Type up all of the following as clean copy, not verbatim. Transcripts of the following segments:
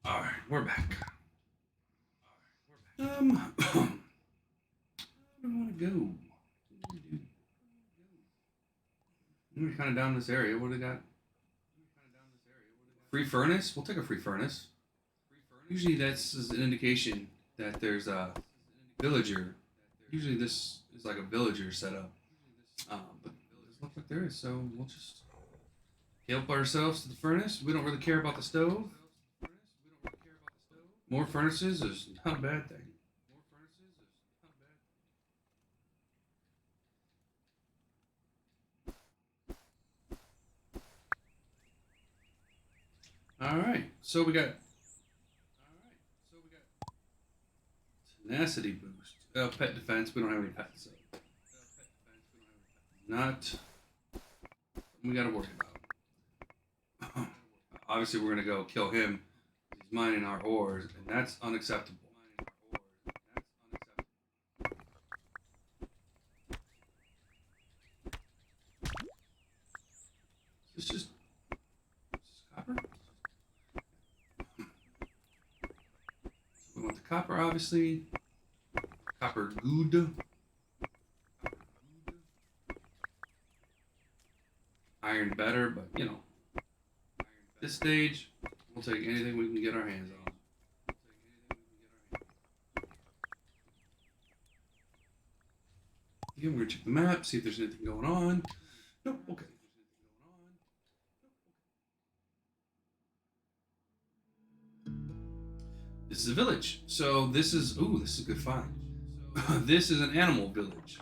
All right, we're back. Where do I want to go? We're kind of down this area. What do we got? Free furnace? We'll take a free furnace. Usually that's an indication that there's a villager. Usually this is like a villager setup. But it doesn't look like there is, so we'll just help ourselves to the furnace. We don't really care about the stove. More furnaces is not a bad thing. All right, so we got tenacity boost, pet defense. We don't have any pets, so not we got to worry about. Obviously, we're gonna go kill him. He's mining our ores, and that's unacceptable. It's just copper. We want the copper, obviously. Copper good. Iron better, but this stage, we'll take anything we can get our hands on. Again, we're gonna check the map, see if there's anything going on. Nope. Okay. This is a village. So this is a good find. This is an animal village.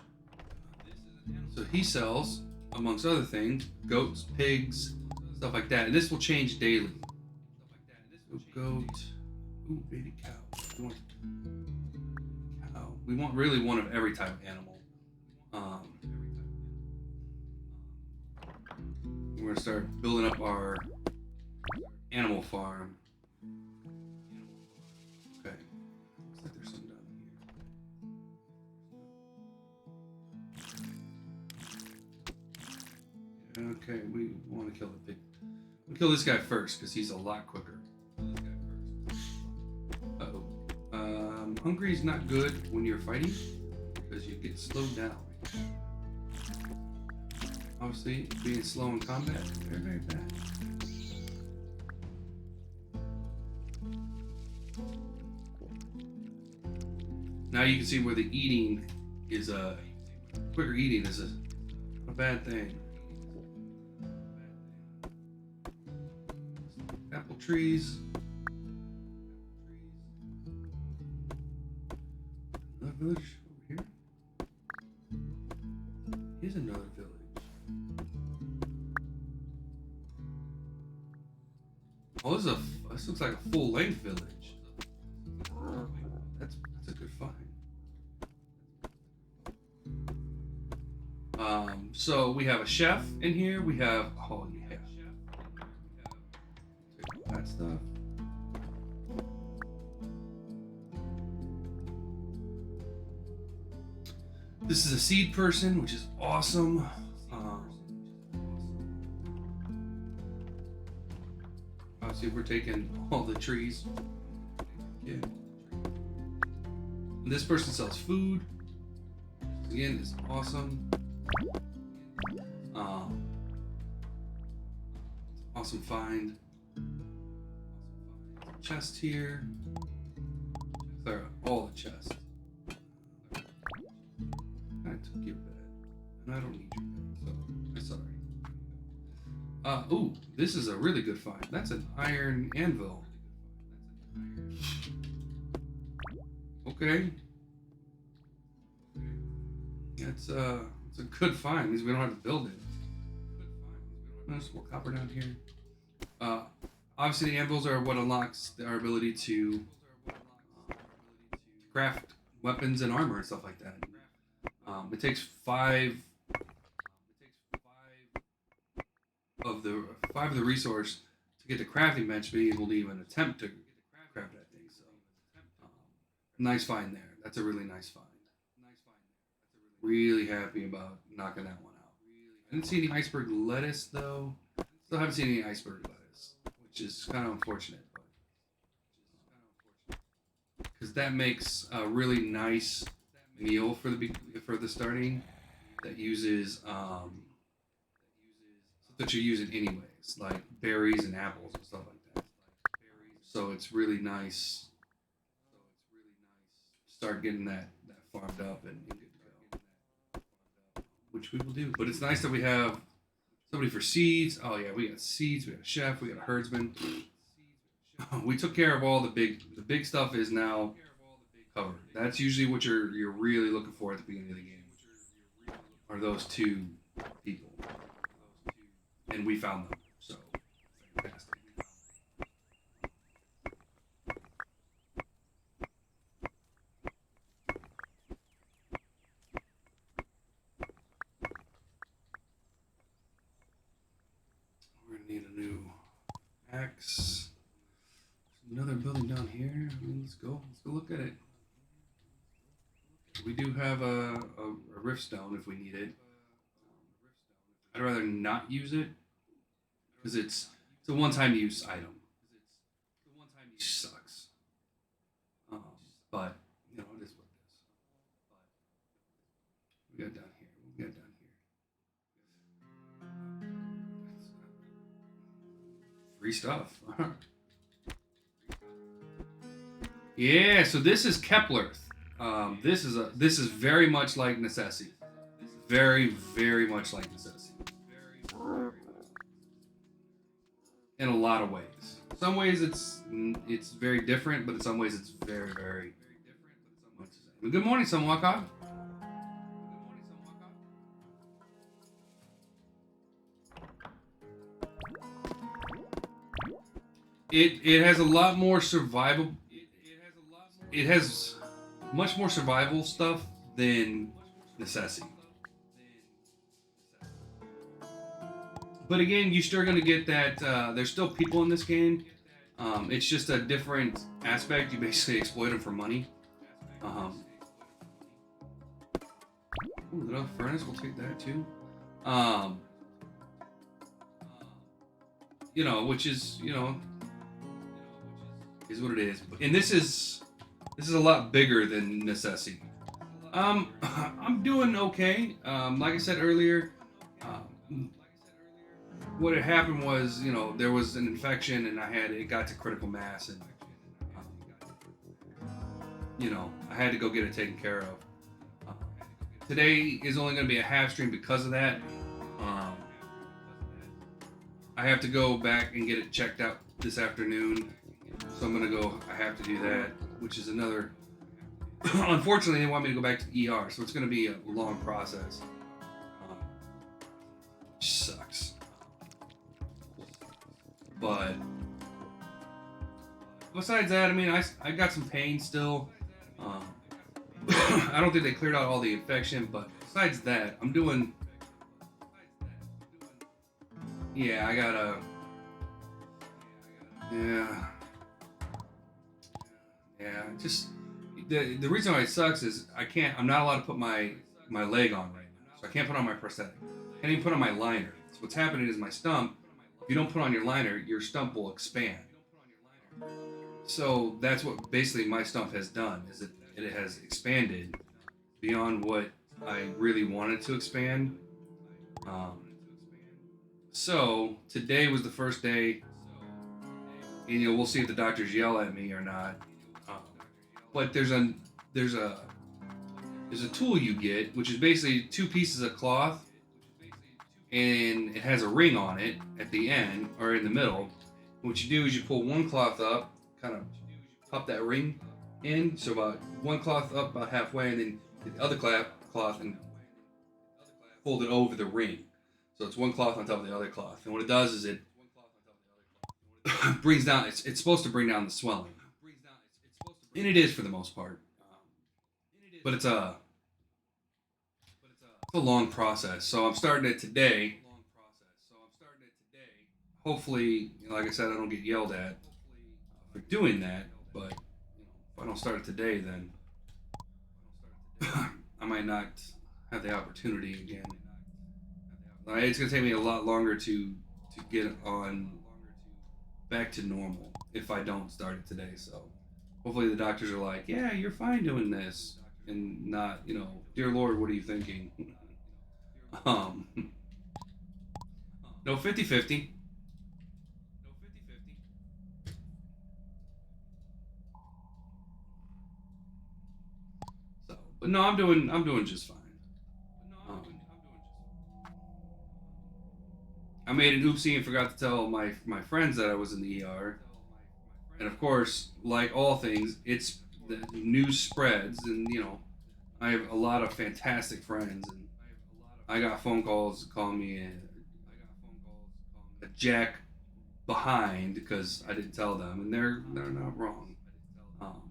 So he sells, amongst other things, goats, pigs, stuff like that. And this will change daily. Goat. Ooh, baby cow. We want cow. We want really one of every type of animal. Um, we're gonna start building up our animal farm. Okay. Looks like there's some down here. Okay, we want to kill the pig. We'll kill this guy first because he's a lot quicker. Uh-oh. Hungry is not good when you're fighting because you get slowed down. Obviously, being slow in combat is very, very bad. Now you can see where the eating is quicker eating is a bad thing. Apple trees. Another village over here. Here's another village. Oh, this looks like a full length village. That's a good find. So we have a chef in here. We have take all that stuff. This is a seed person, which is awesome. Obviously, we're taking all the trees. Yeah. And this person sells food. Again, is awesome. Awesome find. Chest here. Clear out all the chests. I took your bed, and I don't need your bed, so I'm sorry. Ooh, this is a really good find. That's an iron anvil. Okay. It's a good find. At least we don't have to build it. There's more copper down here. Uh, Obviously the anvils are what unlocks our ability to craft weapons and armor and stuff like that. It takes five of the resource to get the crafting bench to be able to even attempt to craft that thing. So, um, nice find there. That's a really nice find. Really happy about knocking that one out. I didn't see any iceberg lettuce though. Still haven't seen any iceberg lettuce, which is kind of unfortunate. But that makes a really nice meal for the starting that uses that you're using anyways, like berries and apples and stuff like that. So it's really nice. Start getting that farmed up and good to go, which we will do. But it's nice that we have somebody for seeds. Oh yeah, we got seeds. We got a chef. We got a herdsman. We took care of all the big stuff is now covered. That's usually what you're really looking for at the beginning of the game. Are those two people, and we found them. So fantastic. We're gonna need a new axe. There's another building down here. I mean, let's go. Let's go look at it. We do have a rift stone if we need it. I'd rather not use it because it's a one-time use item. It sucks. But you know it is what it is. We got down here. We got down here. Free stuff. Yeah. So this is Keplerth. This is very much like necessity. Very very much like necessity. In a lot of ways. Some ways it's very different, but in some ways it's very very much the same. Good morning, Samwaka. It has a lot more survival. It has much more survival stuff than necessity. But again, you're still going to get that. There's still people in this game. It's just a different aspect. You basically exploit them for money. Ooh, little furnace. We'll take that too. You know, which is is what it is. And this is a lot bigger than necessity. I'm doing okay. Like I said earlier. What had happened was, there was an infection, and it got to critical mass, and I had to go get it taken care of. Today is only going to be a half stream because of that. I have to go back and get it checked out this afternoon, so I'm going to go. I have to do that, which is another. Unfortunately, they want me to go back to the ER, so it's going to be a long process, which sucks. But besides that, I mean, I got some pain still. I don't think they cleared out all the infection, but besides that, I'm doing. Yeah, I gotta. Yeah. Just the reason why it sucks is I'm not allowed to put my leg on right now, so I can't put on my prosthetic. I can't even put on my liner. So what's happening is my stump. If you don't put on your liner, your stump will expand. So that's what basically my stump has done, is it has expanded beyond what I really wanted to expand. So today was the first day, and we'll see if the doctors yell at me or not. But there's a tool you get, which is basically two pieces of cloth, and it has a ring on it at the end or in the middle. What you do is you pull one cloth up, kind of pop that ring in, so about one cloth up about halfway, and then the other cloth and fold it over the ring. So it's one cloth on top of the other cloth. And what it does is it brings down. It's supposed to bring down the swelling, and it is for the most part. But it's a long process. So I'm starting it today. Hopefully, like I said, I don't get yelled at for doing that. But if I don't start it today, then I might not have the opportunity again. It's gonna take me a lot longer to get on back to normal if I don't start it today. So Hopefully the doctors are like, yeah, you're fine doing this, and not, dear Lord, what are you thinking? um, no, 50-50. So, but no, I'm doing just fine. Um, I made an oopsie and forgot to tell my friends that I was in the ER. And of course, like all things, it's the news spreads, and I have a lot of fantastic friends, and I got phone calls calling me a jack behind because I didn't tell them, and they're not wrong. Um,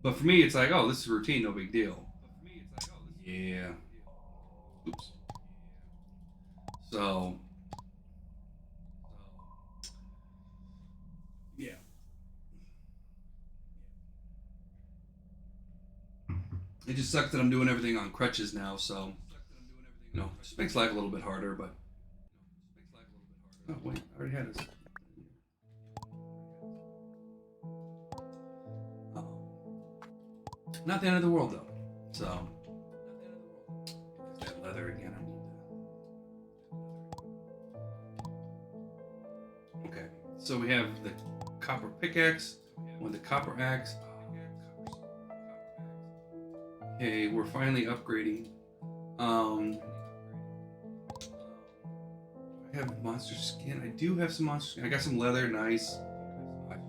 but for me, it's like, oh, this is routine, no big deal. Yeah. Oops. So yeah, it just sucks that I'm doing everything on crutches now. So just makes life a little bit harder. But oh wait, I already had this. Oh, not the end of the world though. So that leather again. I need to. Okay, so we have the copper pickaxe with the copper axe. Okay, we're finally upgrading. I have monster skin. I do have some monster skin. I got some leather, nice.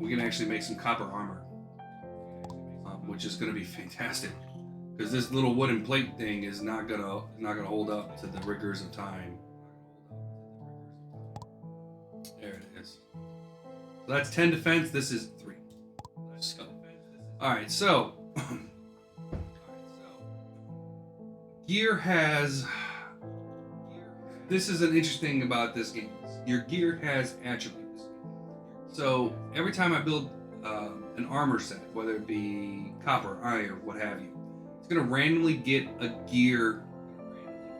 We can actually make some copper armor, which is going to be fantastic. Because this little wooden plate thing is not gonna hold up to the rigors of time. There it is. So that's 10 defense. This is 3. So, all right. So, gear has. This is an interesting about this game. Your gear has attributes. So every time I build an armor set, whether it be copper, iron, what have you, it's gonna randomly get a gear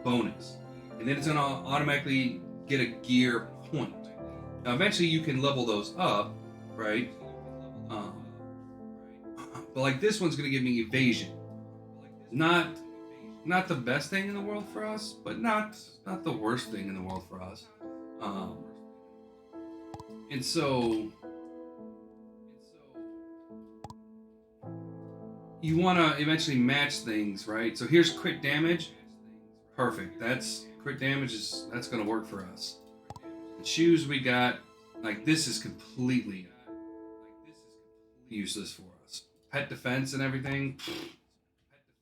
bonus, and then it's gonna automatically get a gear point. Now, eventually, you can level those up, right? Um, but like this one's gonna give me evasion. Not not the best thing in the world for us, but not the worst thing in the world for us. Um, and so you want to eventually match things, right? So here's crit damage. Perfect. That's crit damage is that's gonna work for us. The shoes we got, like this is completely useless for us. Pet defense and everything,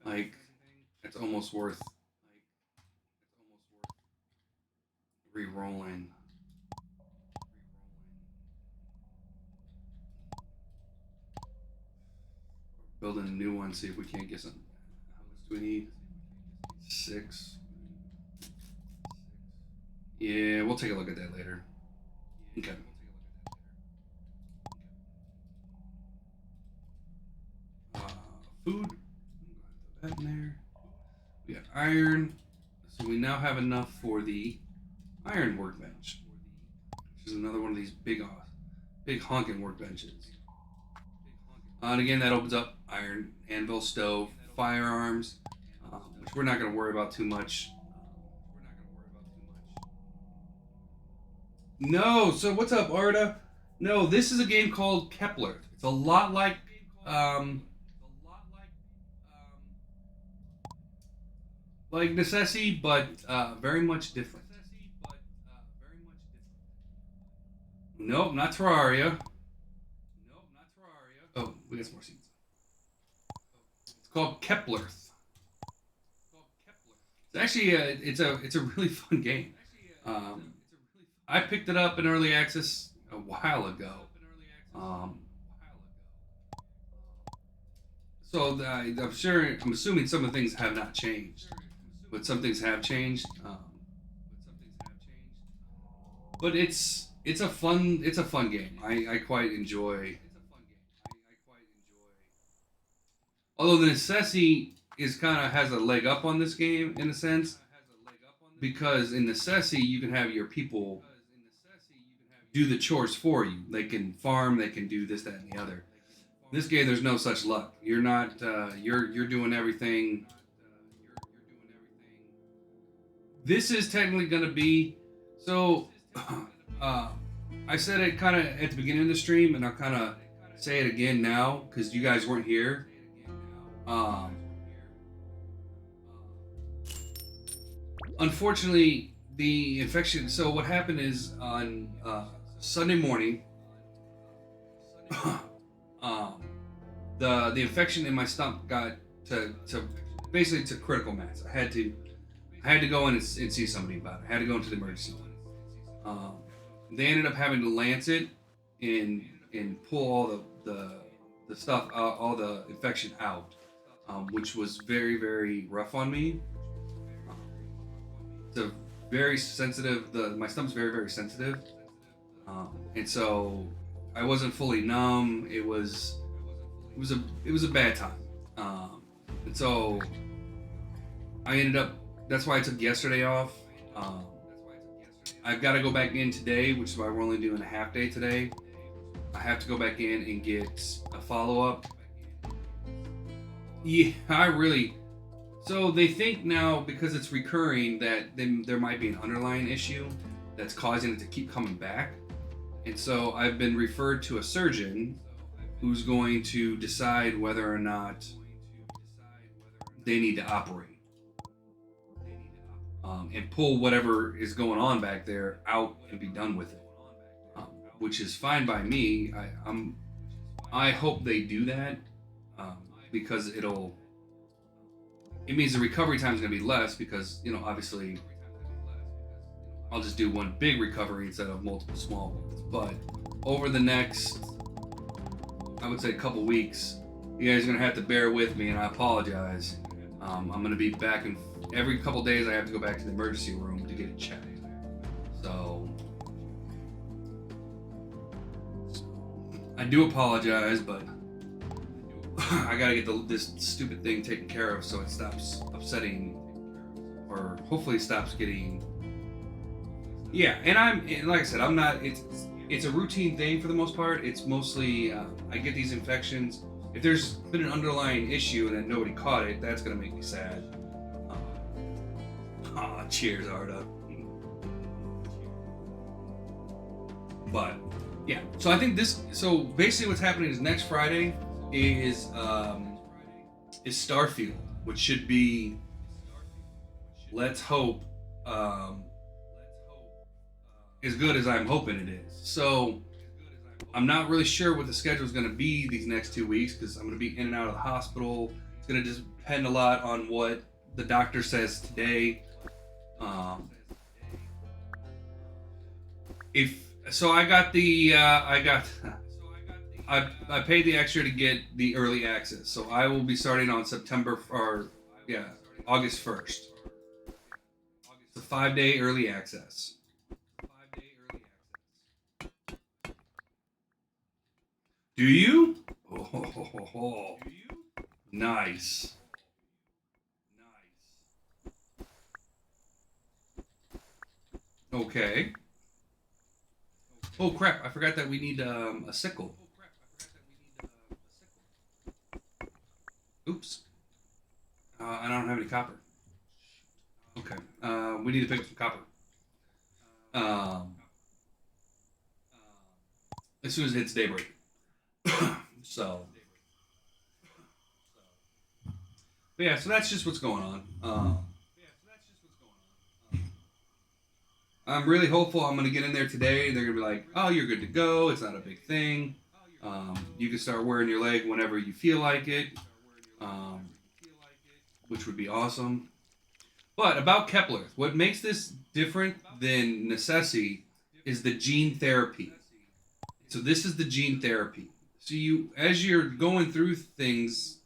like it's almost worth re-rolling. Building a new one, see if we can't get some. How much do we need? 6. Yeah, we'll take a look at that later. Okay. Uh, food. Put that in there. We got iron. So we now have enough for the iron workbench, which is another one of these big honking workbenches. And again, that opens up iron, anvil, stove, firearms, which we're not going to worry about too much. No, so what's up, Arda? No, this is a game called Keplerth. It's a lot like Necessity, but very much different. Nope, not Terraria. Oh, we got some more seeds. It's called Keplerth. It's actually it's a really fun game. Um, I picked it up in early access a while ago. Um, so I'm assuming some of the things have not changed, but some things have changed. But it's a fun game. I quite enjoy. Although the necessity is kind of has a leg up on this game in a sense, because in necessity you can have your people do the chores for you. They can farm, they can do this, that, and the other. This game, there's no such luck. You're not. You're doing everything. This is technically gonna be. So, uh, I said it kind of at the beginning of the stream, and I'll kind of say it again now because you guys weren't here. Um, Unfortunately, the infection. So what happened is on Sunday morning, um, the infection in my stomach got to basically to critical mass. I had to go in and see somebody about it. I had to go into the emergency room. They ended up having to lance it and pull all the stuff, all the infection out, which was very very rough on me. Um, it's a very sensitive. My stomach's very very sensitive, and so I wasn't fully numb. It was a bad time, and so I ended up. That's why I took yesterday off. Um, I've got to go back in today, which is why we're only doing a half day today. I have to go back in and get a follow up. Yeah, I really. So they think now because it's recurring that then there might be an underlying issue that's causing it to keep coming back. And so I've been referred to a surgeon who's going to decide whether or not they need to operate, and pull whatever is going on back there out and be done with it, which is fine by me. I hope they do that, um, because it means the recovery time is going to be less because obviously I'll just do one big recovery instead of multiple small ones. But over the next, I would say, couple weeks, you guys are going to have to bear with me, and I apologize. I'm going to be back in every couple days. I have to go back to the emergency room to get it checked. So I do apologize, but I gotta get this stupid thing taken care of so it stops upsetting, or hopefully stops getting. Yeah, and like I said, I'm not. It's a routine thing for the most part. It's mostly I get these infections. If there's been an underlying issue and then nobody caught it, that's gonna make me sad. Cheers, Arda. But yeah, so I think this. So basically, what's happening is next Friday is Starfield, which should be, let's hope, as good as I'm hoping it is. So I'm not really sure what the schedule is going to be these next 2 weeks because I'm going to be in and out of the hospital. It's going to just depend a lot on what the doctor says today. If so, I paid the extra to get the early access, so I will be starting on August 1st. It's a 5-day early access. Do you? Oh, nice. Okay. Oh crap! I forgot that we need a sickle. Oops. I don't have any copper. Okay. We need to pick up some copper. Um, as soon as it hits daybreak. So. But yeah, so that's just what's going on. I'm really hopeful I'm going to get in there today. They're going to be like, oh, you're good to go. It's not a big thing. You can start wearing your leg whenever you feel like it, which would be awesome. But about Keplerth, what makes this different than Necessity is the gene therapy. So this is the gene therapy. So as you're going through things,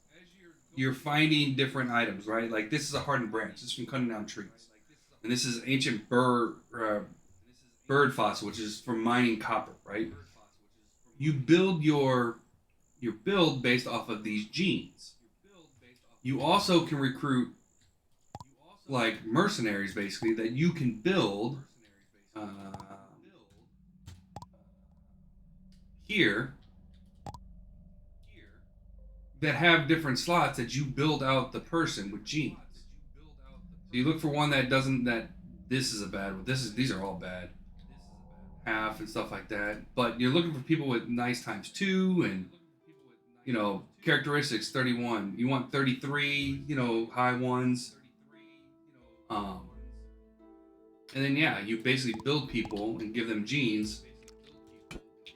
you're finding different items, right? Like this is a hardened branch. This is from cutting down trees. And this is ancient bird fossil, which is from mining copper, right? You build your build based off of these genes. You also can recruit like mercenaries, basically, that you can build here that have different slots that you build out the person with genes. So you look for one that doesn't that this is a bad one. These are all bad. Half and stuff like that. But you're looking for people with nice times two and characteristics 31. You want 33, high ones. Um, and then yeah, you basically build people and give them genes,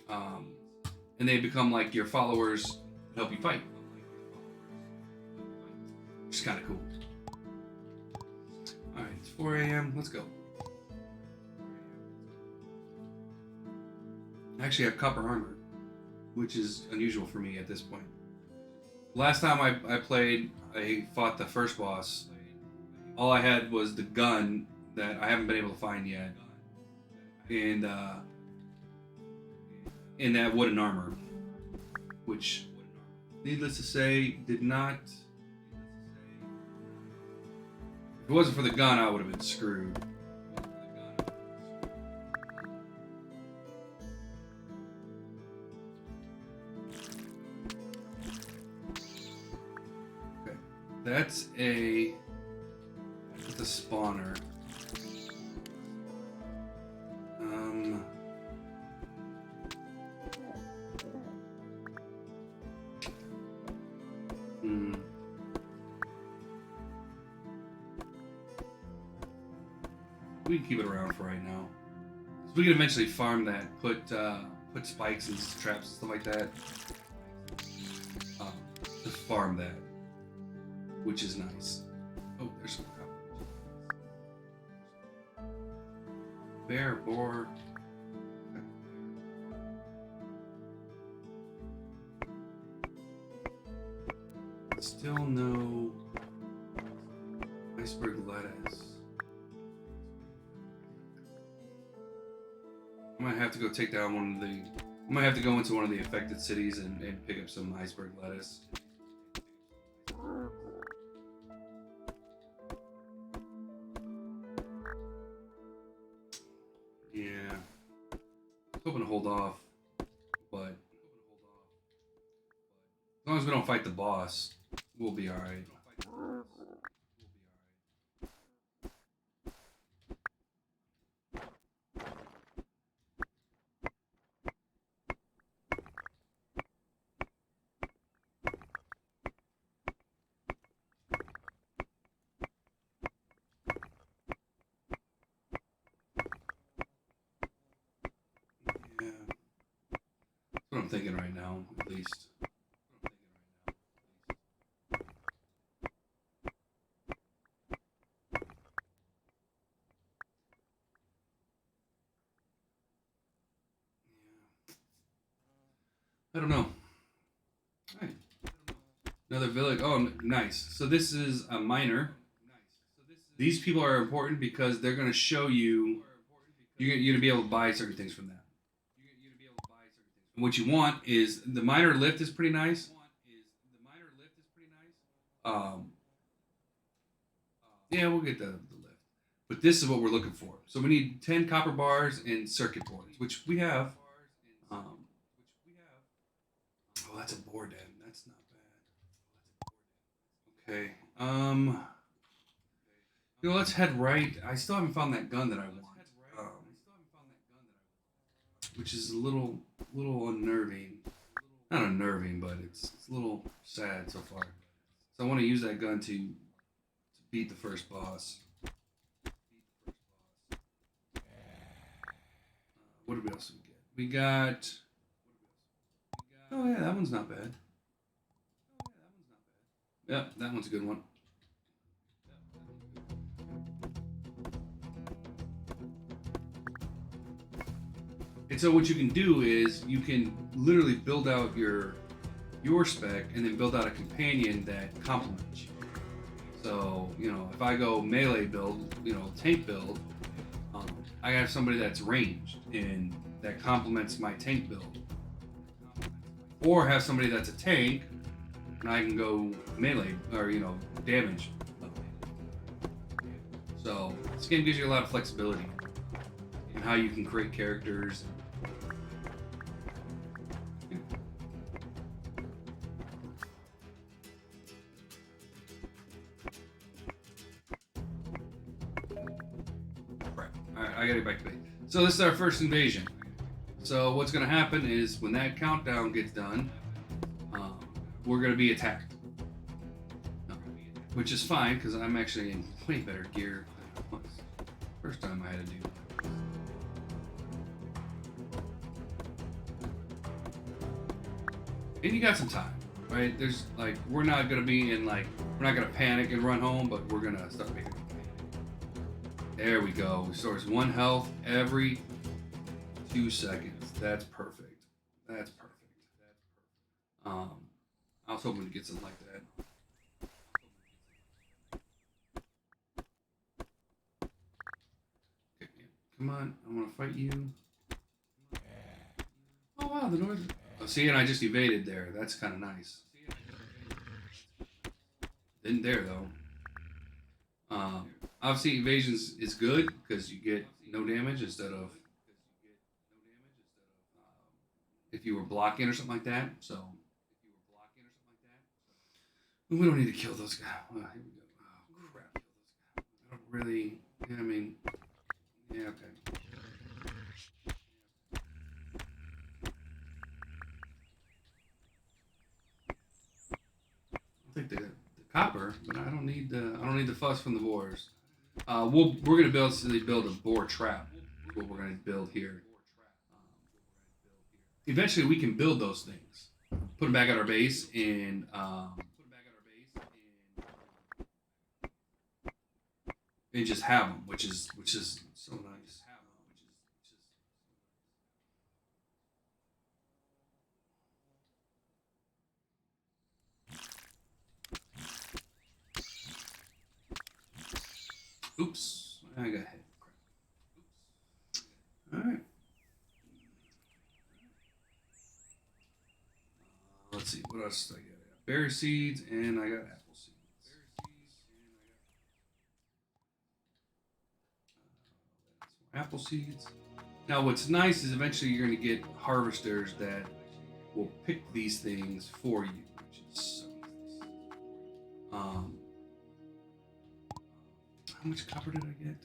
um, and they become like your followers to help you fight, which is kind of cool. All right, it's 4 a.m. Let's go. I actually have copper armor, which is unusual for me at this point. Last time I played, I fought the first boss. All I had was the gun that I haven't been able to find yet, and in that wooden armor, which, needless to say, did not. If it wasn't for the gun, I would have been screwed. Okay, that's a spawner. We can keep it around for right now. So we can eventually farm that, put spikes and traps and stuff like that. To farm that, which is nice. Oh, there's some copper. Bear, boar. Still no iceberg lettuce. I might have to go take down I might have to go into one of the affected cities and pick up some iceberg lettuce. Yeah. I was hoping to hold off, but as long as we don't fight the boss, we'll be alright. Yeah. That's what I'm thinking right now, at least. I don't know. Alright. Another village. Oh, nice. So this is a miner. These people are important because they're going to show you. You're going to be able to buy certain things from them. And what you want is the miner lift is pretty nice. Um, yeah, we'll get the lift. But this is what we're looking for. So we need 10 copper bars and circuit boards, which we have. Oh, that's a board den. That's not bad. Okay. Let's head right. I still haven't found that gun that I want. Which is a little unnerving. Not unnerving, but it's a little sad so far. So I want to use that gun to beat the first boss. What did we also get? We got. Oh yeah, that one's not bad. Yep, that one's a good one. And so what you can do is you can literally build out your spec and then build out a companion that complements you. So, if I go melee build, tank build, I have somebody that's ranged and that complements my tank build. Or have somebody that's a tank and I can go melee or, damage. So this game gives you a lot of flexibility in how you can create characters. I gotta get back to base. So this is our first invasion. So what's gonna happen is when that countdown gets done, we're gonna be attacked, which is fine because I'm actually in way better gear than I was first time I had to do that. And you got some time, right? There's like we're not gonna be in like we're not gonna panic and run home, but we're gonna start making. There we go. Restores 1 health every 2 seconds. That's perfect. That's perfect. I was hoping to get something like that. Okay, come on, I want to fight you. Oh wow, the north. Oh, see, and I just evaded there. That's kind of nice. Didn't dare though. Obviously, evasions is good because you get no damage instead of if you were blocking or something like that. So we don't need to kill those guys. Oh, here we go. Oh crap! I don't really. Yeah, I mean, yeah, okay. I'll take the copper, but I don't need the fuss from the boars. We're gonna build a boar trap. Is what we're gonna build here. Eventually, we can build those things, put them back at our base, and just have them, which is so nice. Oops, I got hit. All right. Let's see, what else did I get? I got berry seeds and I got apple seeds. Apple seeds. Now, what's nice is eventually you're going to get harvesters that will pick these things for you, which is so nice. How much copper did I get?